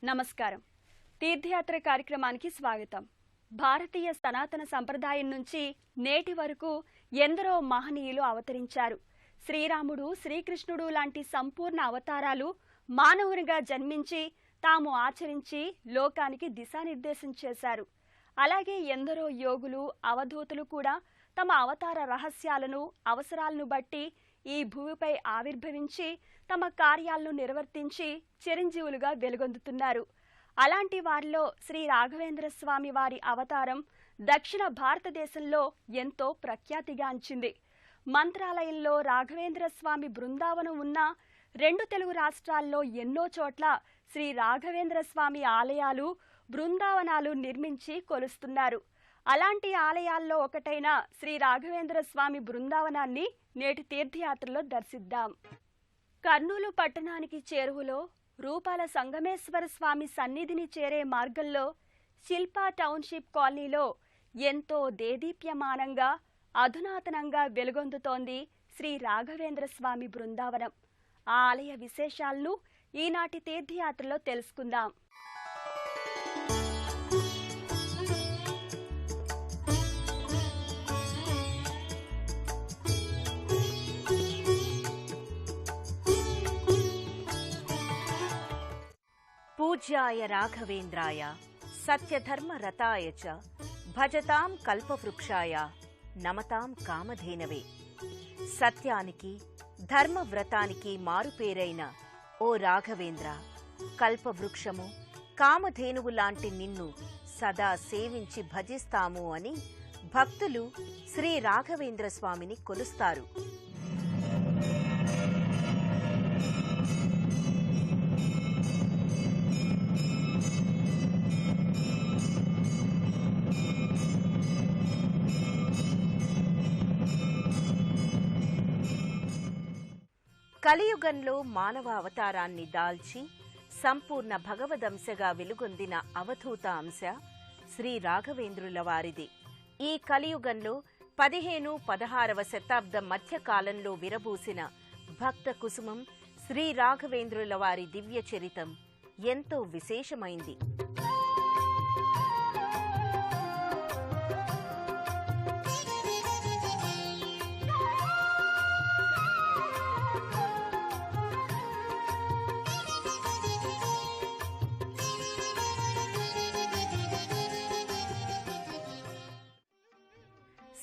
నమస్కారం. తీర్థయాత్ర కార్యక్రమానికి స్వాగతం. భారతీయ సనాతన సంప్రదాయం నుంచి నేటి వరకు ఎందరో మహనీయులు అవతరించారు. శ్రీరాముడు, శ్రీకృష్ణుడు లాంటి సంపూర్ణ అవతారాలు మానవునిగా జన్మించి తాము ఆచరించి లోకానికి దిశానిర్దేశం చేశారు. అలాగే ఎందరో యోగులు, అవధూతులు కూడా తమ అవతార రహస్యాలను, అవసరాలను బట్టి ఈ భూమిపై ఆవిర్భవించి తమ కార్యాలను నిర్వర్తించి చిరంజీవులుగా వెలుగొందుతున్నారు. అలాంటి వారిలో శ్రీ రాఘవేంద్ర స్వామి వారి అవతారం దక్షిణ భారతదేశంలో ఎంతో ప్రఖ్యాతిగాంచింది. మంత్రాలయంలో రాఘవేంద్ర స్వామి బృందావనం ఉన్న 2 తెలుగు రాష్ట్రాల్లో ఎన్నో చోట్ల శ్రీ రాఘవేంద్ర స్వామి ఆలయాలు, బృందావనాలు నిర్మించి కొలుస్తున్నారు. అలాంటి ఆలయాల్లో ఒకటైన శ్రీ రాఘవేంద్ర స్వామి బృందావనాన్ని నేటి తీర్థయాత్రలో దర్శిద్దాం. కర్నూలు పట్టణానికి చేరువలో రూపాల సంగమేశ్వర స్వామి సన్నిధిని చేరే మార్గంలో శిల్పా టౌన్షిప్ కాలనీలో ఎంతో దేదీప్యమానంగా, అధునాతనంగా వెలుగొందుతోంది శ్రీ రాఘవేంద్ర స్వామి బృందావనం. ఆ ఆలయ విశేషాలను ఈనాటి తీర్థయాత్రలో తెలుసుకుందాం. పూజ్యాయ రాఘవేంద్రాయ సత్యధర్మ రతాయ చ భజతాం కల్పవృక్షాయ నమతాం కామధేనవే. సత్యానికి, ధర్మవ్రతానికి మారుపేరైన ఓ రాఘవేంద్ర, కల్పవృక్షము, కామధేనువు లాంటి నిన్ను సదా సేవించి భజిస్తాము అని భక్తులు శ్రీ రాఘవేంద్ర స్వామిని కొలుస్తారు. కలియుగంలో మానవ అవతారాన్ని దాల్చి సంపూర్ణ భగవదంశగా వెలుగొందిన అవధూత అంశ శ్రీ రాఘవేంద్రుల వారిది. ఈ కలియుగంలో 15-16వ శతాబ్దం మధ్యకాలంలో విరబూసిన భక్త కుసుమం శ్రీ రాఘవేంద్రుల వారి దివ్య చరితం ఎంతో విశేషమైంది.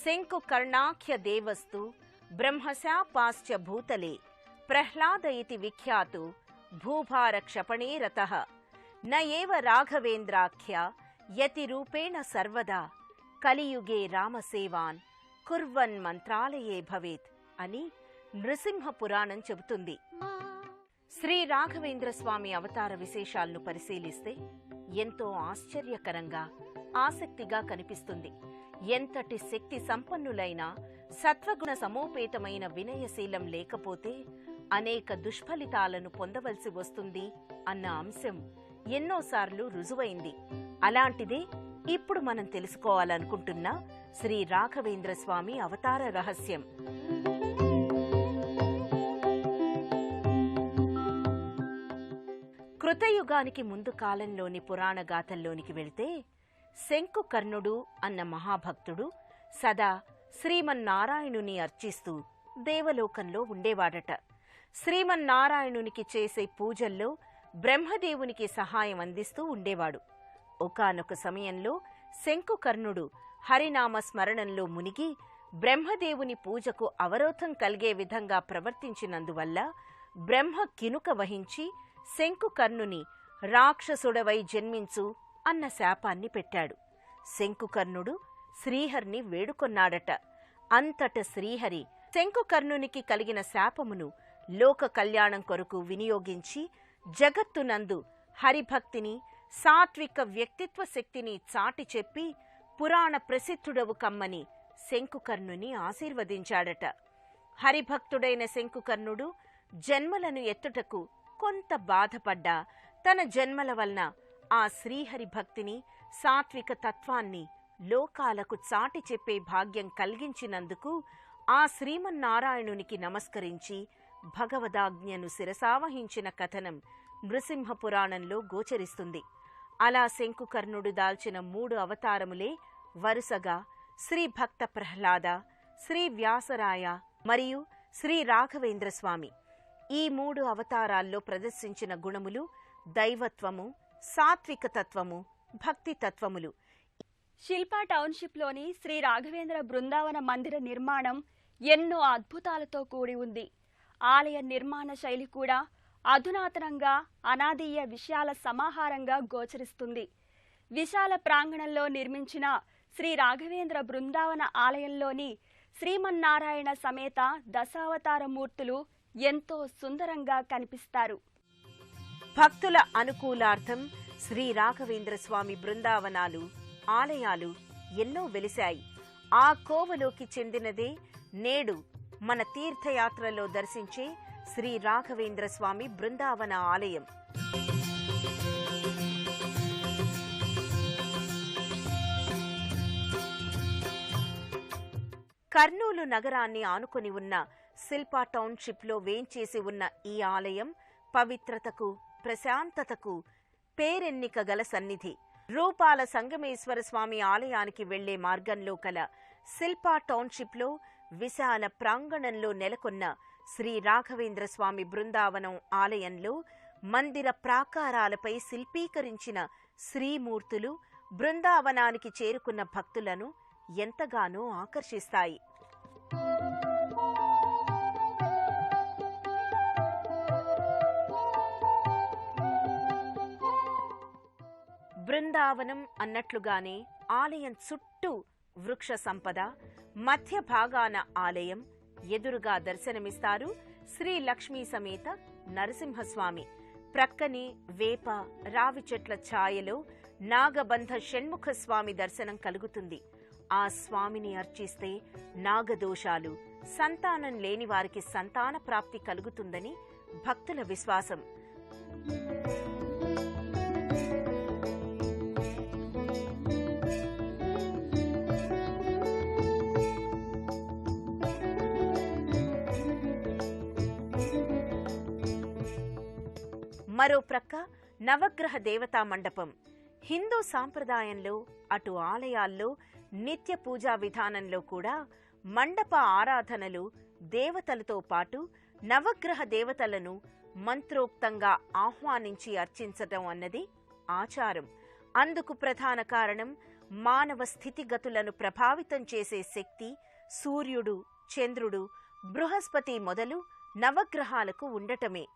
శంకు కర్ణాఖ్య దేవస్తు బ్రహ్మశాపాశ్చ భూతలే ప్రహ్లాద ఇతి విఖ్యాతు భూభార క్షపణే రతః న ఏవ రాఘవేంద్రాఖ్య యతి రూపేణ సర్వదా కలియుగే రామసేవాన్ కుర్వన్ మంత్రాలయే భవేత్ అని నృసింహ పురాణం చెబుతుంది. శ్రీ రాఘవేంద్ర స్వామి అవతార విశేషాలను పరిశీలిస్తే ఎంతో ఆశ్చర్యకరంగా, ఆసక్తిగా కనిపిస్తుంది. ఎంతటి శక్తి సంపన్నులైనా సత్వగుణ సమోపేతమైన వినయశీలం లేకపోతే అనేక దుష్ఫలితాలను పొందవలసి వస్తుంది అన్న అంశం ఎన్నోసార్లు రుజువైంది. అలాంటిదే ఇప్పుడు మనం తెలుసుకోవాలనుకుంటున్న శ్రీ రాఘవేంద్ర స్వామి అవతార రహస్యం. కృతయుగానికి ముందు కాలంలోని పురాణ గాథల్లోనికి వెళితే శంకుకర్ణుడు అన్న మహాభక్తుడు సదా శ్రీమన్నారాయణుని అర్చిస్తూ దేవలోకంలో ఉండేవాడట. శ్రీమన్నారాయణునికి చేసే పూజల్లో బ్రహ్మదేవునికి సహాయం అందిస్తూ ఉండేవాడు. ఒకానొక సమయంలో శంకుకర్ణుడు హరినామ స్మరణంలో మునిగి బ్రహ్మదేవుని పూజకు అవరోధం కలిగే విధంగా ప్రవర్తించినందువల్ల బ్రహ్మ కినుక వహించి శంకుకర్ణుని రాక్షసుడవై జన్మించు అన్న శాపాన్ని పెట్టాడు. శంకుకర్ణుడు శ్రీహరిని వేడుకొన్నాడట. అంతట శ్రీహరి శంకుకర్ణునికి కలిగిన శాపమును లోక కళ్యాణం కొరకు వినియోగించి జగత్తునందు హరిభక్తిని, సాత్విక వ్యక్తిత్వ శక్తిని చాటి చెప్పి పురాణ ప్రసిద్ధుడవు కమ్మని శంకుకర్ణుని ఆశీర్వదించాడట. హరిభక్తుడైన శంకుకర్ణుడు జన్మలను ఎత్తుటకు కొంత బాధపడ్డా తన జన్మల వలన ఆ శ్రీహరి భక్తిని, సాత్విక తత్వాన్ని లోకాలకు చాటి చెప్పే భాగ్యం కలిగించినందుకు ఆ శ్రీమన్నారాయణునికి నమస్కరించి భగవదాజ్ఞను శిరసావహించిన కథనం నృసింహ పురాణంలో గోచరిస్తుంది. అలా శంకుకర్ణుడు దాల్చిన 3 అవతారములే వరుసగా శ్రీ భక్త ప్రహ్లాద, శ్రీ వ్యాసరాయ మరియు శ్రీ రాఘవేంద్ర స్వామి. ఈ 3 అవతారాల్లో ప్రదర్శించిన గుణములు దైవత్వము, సాత్విక తత్వము, భక్తి తత్వములు. శిల్పా టౌన్షిప్లోని శ్రీ రాఘవేంద్ర బృందావన మందిర నిర్మాణం ఎన్నో అద్భుతాలతో కూడి ఉంది. ఆలయ నిర్మాణ శైలి కూడా అధునాతనంగా అనాదీయ విషయాల సమాహారంగా గోచరిస్తుంది. విశాల ప్రాంగణంలో నిర్మించిన శ్రీ రాఘవేంద్ర బృందావన ఆలయంలోని శ్రీమన్నారాయణ సమేత దశావతార మూర్తులు ఎంతో సుందరంగా కనిపిస్తారు. భక్తుల అనుకూలార్థం శ్రీ రాఘవేంద్ర స్వామి బృందావనాలు, ఆలయాలు ఎన్నో వెలిశాయి. ఆ కోవలోకి చెందినదే నేడు మన తీర్థయాత్రలో దర్శించే శ్రీ రాఘవేంద్ర స్వామి బృందావన ఆలయం. కర్నూలు నగరాన్ని ఆనుకొని ఉన్న శిల్పా టౌన్షిప్లో వేంచేసి ఉన్న ఈ ఆలయం పవిత్రతకు, ప్రశాంతతకు పేరెన్నిక గల సన్నిధి. రూపాల సంగమేశ్వర స్వామి ఆలయానికి వెళ్లే మార్గంలో కల శిల్పా టౌన్షిప్లో విశాల ప్రాంగణంలో నెలకొన్న శ్రీ రాఘవేంద్ర స్వామి బృందావనం ఆలయంలో మందిర ప్రాకారాలపై శిల్పీకరించిన శ్రీమూర్తులు బృందావనానికి చేరుకున్న భక్తులను ఎంతగానో ఆకర్షిస్తాయి. బృందావనం అన్నట్లుగానే ఆలయం చుట్టూ వృక్ష సంపద, మధ్య భాగాన ఆలయం, ఎదురుగా దర్శనమిస్తారు శ్రీ లక్ష్మీ సమేత నరసింహస్వామి. ప్రక్కనే వేప, రావి చెట్ల ఛాయలో నాగబంధ షణ్ముఖ స్వామి దర్శనం కలుగుతుంది. ఆ స్వామిని అర్చిస్తే నాగదోషాలు, సంతానం లేని వారికి సంతాన ప్రాప్తి కలుగుతుందని భక్తుల విశ్వాసం. మరో ప్రక్క నవగ్రహ దేవతా మండపం. హిందూ సాంప్రదాయంలో అటు ఆలయాల్లో నిత్య పూజా విధానంలో కూడా మండప ఆరాధనలు దేవతలతో పాటు నవగ్రహ దేవతలను మంత్రోక్తంగా ఆహ్వానించి అర్చించటం అన్నది ఆచారం. అందుకు ప్రధాన కారణం మానవ స్థితిగతులను ప్రభావితం చేసే శక్తి సూర్యుడు, చంద్రుడు, బృహస్పతి మొదలు నవగ్రహాలకు ఉండటమే.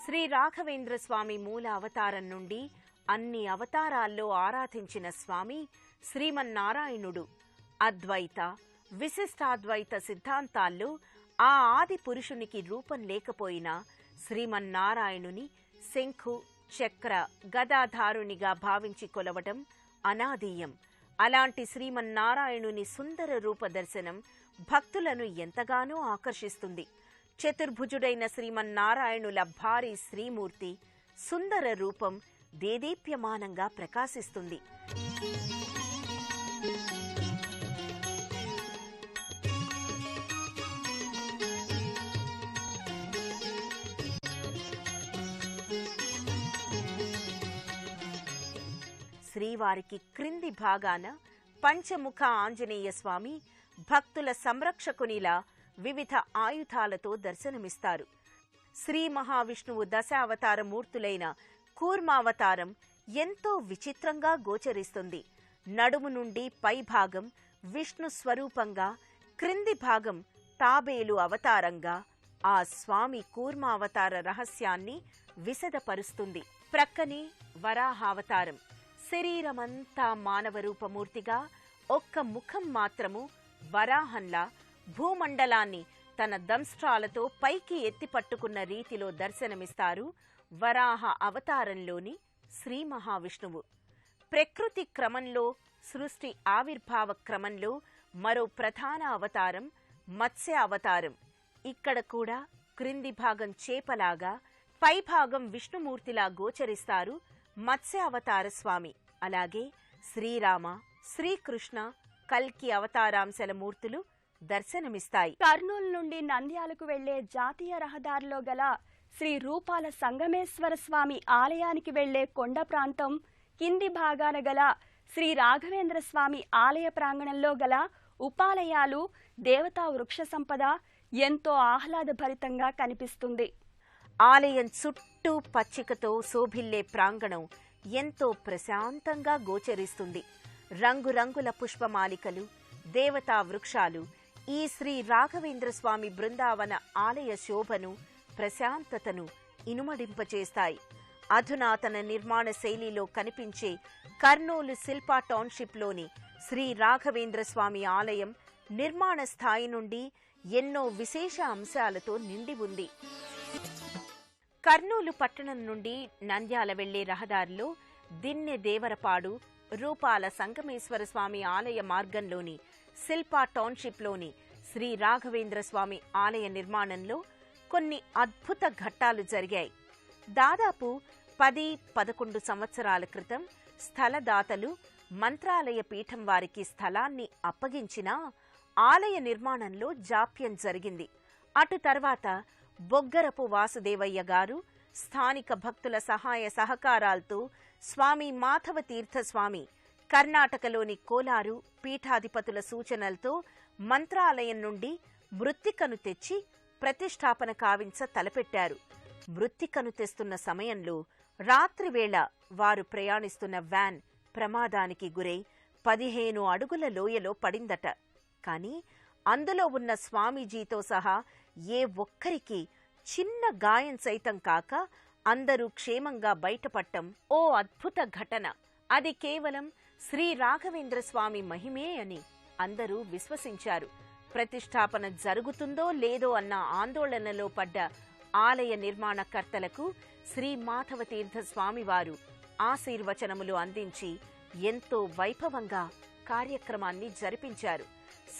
శ్రీ రాఘవేంద్ర స్వామి మూల అవతారం నుండి అన్ని అవతారాల్లో ఆరాధించిన స్వామి శ్రీమన్నారాయణుడు. అద్వైత, విశిష్టాద్వైత సిద్ధాంతాల్లో ఆ ఆది పురుషునికి రూపం లేకపోయినా శ్రీమన్నారాయణుని శంఖు, చక్ర, గదాధారునిగా భావించి కొలవటం అనాదీయం. అలాంటి శ్రీమన్నారాయణుని సుందర రూప దర్శనం భక్తులను ఎంతగానో ఆకర్షిస్తుంది. చతుర్భుజుడైన శ్రీమన్నారాయణుల భారీ శ్రీమూర్తి సుందర రూపం దేదీప్యమానంగా ప్రకాశిస్తుంది. శ్రీవారికి క్రింది భాగాన పంచముఖ ఆంజనేయ స్వామి భక్తుల సంరక్షకునిలా వివిధ ఆయుధాలతో దర్శనమిస్తారు. శ్రీ మహావిష్ణువు దశావతార మూర్తులైన కూర్మావతారం ఎంతో విచిత్రంగా గోచరిస్తుంది. నడుము నుండి పైభాగం విష్ణు స్వరూపంగా, క్రింది భాగం తాబేలు అవతారంగా ఆ స్వామి కూర్మావతార రహస్యాన్ని విశదపరుస్తుంది. ప్రక్కనే వరాహావతారం. శరీరమంతా మానవ రూపమూర్తిగా, ఒక్క ముఖం మాత్రము వరాహంలా భూమండలాన్ని తన దంష్ట్రాలతో పైకి ఎత్తిపట్టుకున్న రీతిలో దర్శనమిస్తారు వరాహ అవతారంలోని శ్రీ మహావిష్ణువు. ప్రకృతి క్రమంలో, సృష్టి ఆవిర్భావ క్రమంలో మరో ప్రధాన అవతారం మత్స్య అవతారం. ఇక్కడ కూడా క్రింది భాగం చేపలాగా, పైభాగం విష్ణుమూర్తిలా గోచరిస్తారు మత్స్య అవతార స్వామి. అలాగే శ్రీరామ, శ్రీకృష్ణ, కల్కి అవతారాంశల మూర్తులు దర్శనమిస్తాయి. కర్నూలు నుండి నంద్యాలకు వెళ్లే జాతీయ రహదారిలో గల శ్రీ రూపాల సంగమేశ్వర స్వామి ఆలయానికి వెళ్లే కొండ ప్రాంతం కింది భాగాన గల శ్రీ రాఘవేంద్ర స్వామి ఆలయ ప్రాంగణంలో గల ఉపాలయాలు, దేవతా వృక్ష సంపద ఎంతో ఆహ్లాదభరితంగా కనిపిస్తుంది. ఆలయం చుట్టూ పచ్చికతో శోభిల్లే ప్రాంగణం ఎంతో ప్రశాంతంగా గోచరిస్తుంది. రంగురంగుల పుష్పమాలికలు, దేవతా వృక్షాలు ఈ శ్రీ రాఘవేంద్ర స్వామి బృందావన ఆలయ శోభను, ప్రశాంతతను ఇనుమడింపచేస్తాయి. అధునాతన నిర్మాణ శైలిలో కనిపించే కర్నూలు శిల్పా టౌన్షిప్లోని శ్రీ రాఘవేంద్ర స్వామి ఆలయం నిర్మాణ స్థాయి నుండి ఎన్నో విశేష అంశాలతో నిండి ఉంది. కర్నూలు పట్టణం నుండి నంద్యాల వెళ్లే రహదారిలో దిన్నె దేవరపాడు, రూపాల సంగమేశ్వర స్వామి ఆలయ మార్గంలోని శిల్పా టౌన్షిప్లోని శ్రీ రాఘవేంద్ర స్వామి ఆలయ నిర్మాణంలో కొన్ని అద్భుత ఘట్టాలు జరిగాయి. దాదాపు 10-11 సంవత్సరాల క్రితం స్థలదాతలు మంత్రాలయ పీఠం వారికి స్థలాన్ని అప్పగించినా ఆలయ నిర్మాణంలో జాప్యం జరిగింది. అటు తర్వాత బొగ్గరపు వాసుదేవయ్య గారు స్థానిక భక్తుల సహాయ సహకారాలతో స్వామి మాధవ తీర్థ స్వామి, కర్ణాటకలోని కోలారు పీఠాధిపతుల సూచనలతో మంత్రాలయం నుండి మృత్తికను తెచ్చి ప్రతిష్టాపన కావించ తలపెట్టారు. మృత్తికను తెస్తున్న సమయంలో రాత్రివేళ వారు ప్రయాణిస్తున్న వ్యాన్ ప్రమాదానికి గురై 15 అడుగుల లోయలో పడిందట. కాని అందులో ఉన్న స్వామీజీతో సహా ఏ ఒక్కరికి చిన్న గాయం సైతం కాక అందరూ క్షేమంగా బయటపడటం ఓ అద్భుత ఘటన. అది కేవలం శ్రీ రాఘవేంద్ర స్వామి మహిమే అని అందరూ విశ్వసించారు. ప్రతిష్టాపన జరుగుతుందో లేదో అన్న ఆందోళనలో పడ్డ ఆలయ నిర్మాణకర్తలకు శ్రీ మాధవ తీర్థ స్వామివారు ఆశీర్వచనములు అందించి ఎంతో వైభవంగా కార్యక్రమాన్ని జరిపించారు.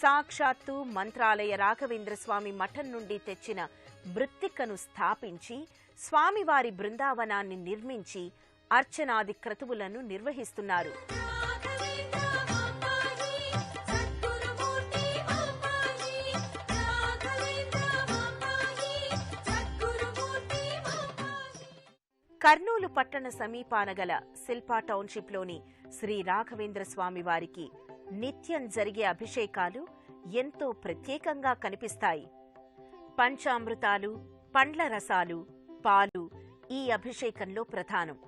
సాక్షాత్తు మంత్రాలయ రాఘవేంద్ర స్వామి మఠం నుండి తెచ్చిన మృత్తికను స్థాపించి స్వామివారి బృందావనాన్ని నిర్మించి అర్చనాది క్రతువులను నిర్వహిస్తున్నారు. కర్నూలు పట్టణ సమీపాన గల శిల్పా టౌన్షిప్లోని శ్రీ రాఘవేంద్ర స్వామి వారికి నిత్యం జరిగే అభిషేకాలు ఎంతో ప్రత్యేకంగా కనిపిస్తాయి. పంచామృతాలు, పండ్ల రసాలు, పాలు ఈ అభిషేకంలో ప్రధానం.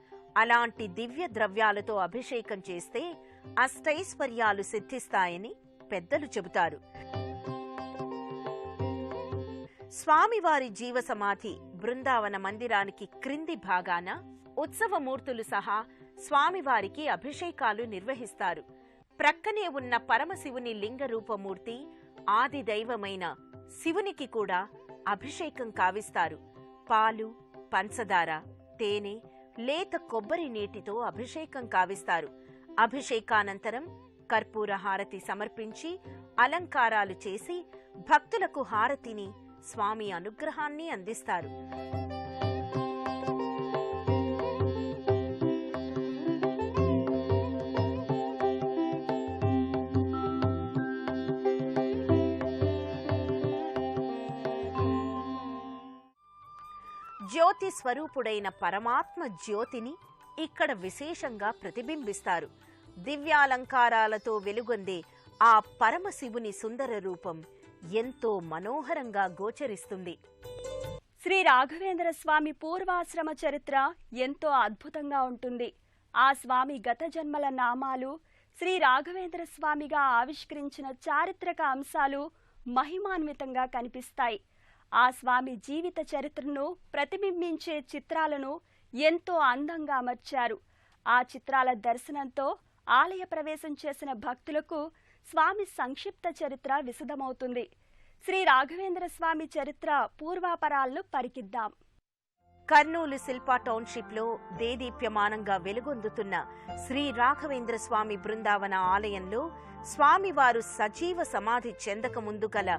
అలాంటి దివ్య ద్రవ్యాలతో అభిషేకం చేస్తే అష్టైశ్వర్యాలు సిద్ధిస్తాయని పెద్దలు చెబుతారు. స్వామివారి జీవ సమాధి బృందావన మందిరానికి క్రింది భాగాన ఉత్సవమూర్తులు సహా స్వామివారికి అభిషేకాలు నిర్వహిస్తారు. ప్రక్కనే ఉన్న పరమశివుని లింగరూపమూర్తి ఆది దైవమైన శివునికి కూడా అభిషేకం కావిస్తారు. పాలు, పంచదార, తేనె, లేత కొబ్బరి నీటితో అభిషేకం కావిస్తారు. అభిషేకానంతరం కర్పూర హారతి సమర్పించి అలంకారాలు చేసి భక్తులకు హారతిని, స్వామి అనుగ్రహాన్ని అందిస్తారు. జ్యోతి స్వరూపుడైన పరమాత్మ జ్యోతిని ఇక్కడ విశేషంగా ప్రతిబింబిస్తారు. దివ్యాలంకారాలతో వెలుగొందే ఆ పరమశివుని సుందర రూపం ఎంతో మనోహరంగా గోచరిస్తుంది. శ్రీ రాఘవేంద్ర స్వామి పూర్వాశ్రమ చరిత్ర ఎంతో అద్భుతంగా ఉంటుంది. ఆ స్వామి గత జన్మల నామాలు, శ్రీ రాఘవేంద్ర స్వామిగా ఆవిష్కరించిన చారిత్రక అంశాలు మహిమాన్వితంగా కనిపిస్తాయి. ఆ స్వామి జీవిత చరిత్రను ప్రతిబింబించే చిత్రాలను ఎంతో అందంగా అమర్చారు. ఆ చిత్రాల దర్శనంతో ఆలయ ప్రవేశం చేసిన భక్తులకు స్వామి సంక్షిప్త చరిత్ర విశదమవుతుంది. శ్రీ రాఘవేంద్ర స్వామి చరిత్ర పూర్వాపరాలను పరికిద్దాం. కర్నూలు శిల్పా టౌన్షిప్లో దేదీప్యమానంగా వెలుగొందుతున్న శ్రీ రాఘవేంద్ర స్వామి బృందావన ఆలయంలో స్వామివారు సజీవ సమాధి చెందక ముందు గల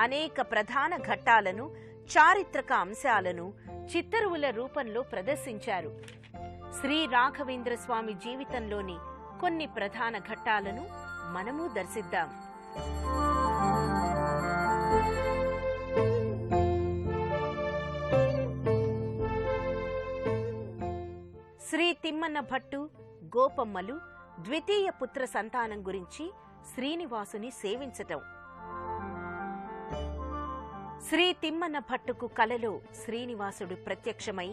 అనేక ప్రధాన ఘట్టాలను, చారిత్రక అంశాలను చిత్తరువుల రూపంలో ప్రదర్శించారు. శ్రీ రాఘవేంద్ర స్వామి జీవితంలోని కొన్ని ప్రధాన ఘట్టాలను మనము దర్శిద్దాం. తిమ్మన్న భట్టు, గోపమ్మలు ద్వితీయ పుత్ర సంతానం గురించి శ్రీనివాసుని సేవించటం. శ్రీ తిమ్మన్న భట్టుకు కలలో శ్రీనివాసుడు ప్రత్యక్షమై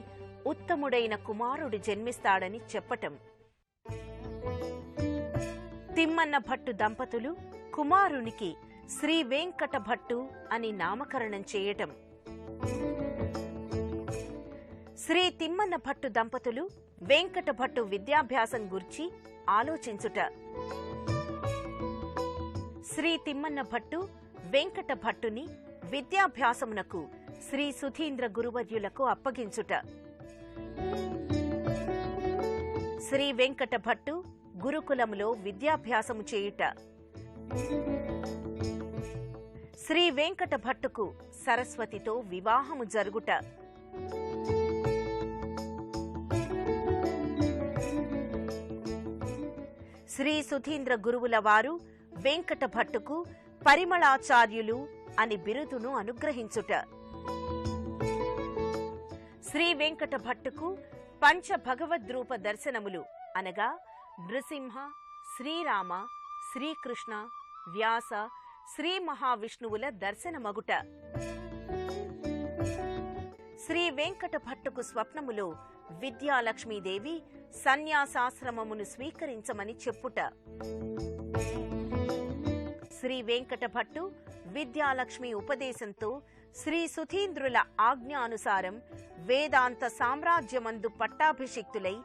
ఉత్తముడైన కుమారుడు జన్మిస్తాడని చెప్పటం. తిమ్మన్న భట్టు దంపతులు కుమారునికి శ్రీ వెంకట భట్టు అని నామకరణం చేయటం. శ్రీ తిమ్మన్న భట్టు దంపతులు వెంకట భట్టు విద్యాభ్యాసం గురించి ఆలోచించుట. శ్రీ తిమ్మన్న భట్టు వెంకట భట్టుని విద్యాభ్యాసమునకు శ్రీ సుధీంద్ర గురువర్యులకు అప్పగించుట. శ్రీ వెంకట భట్టు గురుకులములో విద్యాభ్యాసము చేయుట. శ్రీ వెంకట భట్టుకు సరస్వతితో వివాహము జరుగుట. శ్రీ సుధీంద్ర గురువుల వారు వెంకట భట్టుకు పరిమళాచార్యులు అని బిరుదును అనుగ్రహించుట. శ్రీ వెంకట భట్టుకు పంచ భగవద్రూప దర్శనములు అనగా నృసింహ, శ్రీరామ, శ్రీకృష్ణ, వ్యాస, శ్రీ మహావిష్ణువుల దర్శనమగుట. శ్రీ వెంకట భట్టుకు స్వప్నములో విద్యాలక్ష్మీదేవి సన్యాసాశ్రమమును స్వీకరించమని చెప్పుట. శ్రీ వెంకట భట్టు విద్యాలక్ష్మి ఉపదేశంతో శ్రీ సుధీంద్రుల ఆజ్ఞానుసారం వేదాంత సామ్రాజ్యమందు పట్టాభిషిక్తులై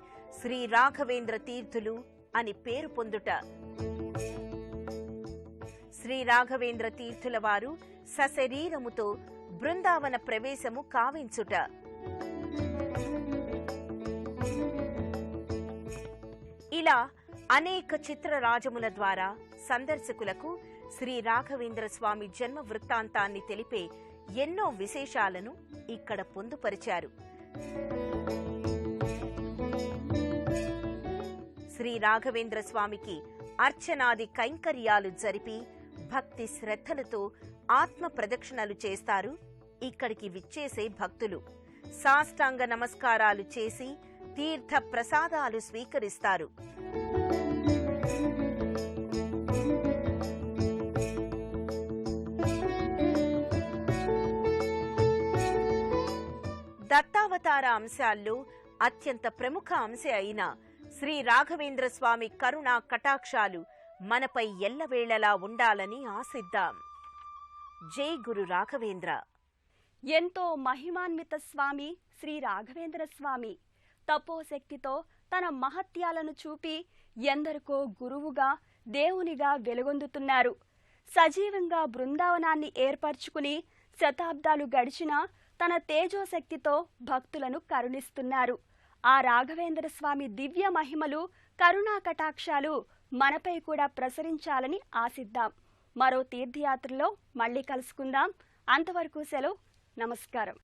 శ్రీ రాఘవేంద్ర తీర్థులు అని పేరు పొందుట. శ్రీ రాఘవేంద్ర తీర్థుల వారు సశరీరముతో బృందావన ప్రవేశము కావించుట. ఇలా అనేక చిత్రరాజముల ద్వారా సందర్శకులకు శ్రీ రాఘవేంద్ర స్వామి జన్మ వృత్తాంతాన్ని తెలిపే ఎన్నో విశేషాలను ఇక్కడ పొందుపరిచారు. శ్రీ రాఘవేంద్ర స్వామికి అర్చనాది కైంకర్యాలు జరిపి భక్తి శ్రద్ధలతో ఆత్మ ప్రదక్షిణలు చేస్తారు ఇక్కడికి విచ్చేసే భక్తులు. సాష్టాంగ నమస్కారాలు చేసి తీర్థ ప్రసాదాలు స్వీకరిస్తారు. దత్తావతార అంశాల్లో అత్యంత ప్రముఖ అంశ అయిన శ్రీ రాఘవేంద్ర స్వామి కరుణా కటాక్షాలు మనపై ఎల్లవేళలా ఉండాలని ఆశిద్దాం. జై గురు రాఘవేంద్ర. ఎంతో మహిమాన్విత స్వామి శ్రీ రాఘవేంద్ర స్వామి తపోశక్తితో తన మహత్యాలను చూపి ఎందరికో గురువుగా, దేవునిగా వెలుగొందుతున్నారు. సజీవంగా బృందావనాన్ని ఏర్పరచుకుని శతాబ్దాలు గడిచినా తన తేజోశక్తితో భక్తులను కరుణిస్తున్నారు. ఆ రాఘవేంద్ర స్వామి దివ్య మహిమలు, కరుణా కటాక్షాలు మనపై కూడా ప్రసరించాలని ఆశిద్దాం. మరో తీర్థయాత్రలో మళ్ళీ కలుసుకుందాం. అంతవరకు సెలవు. నమస్కారం.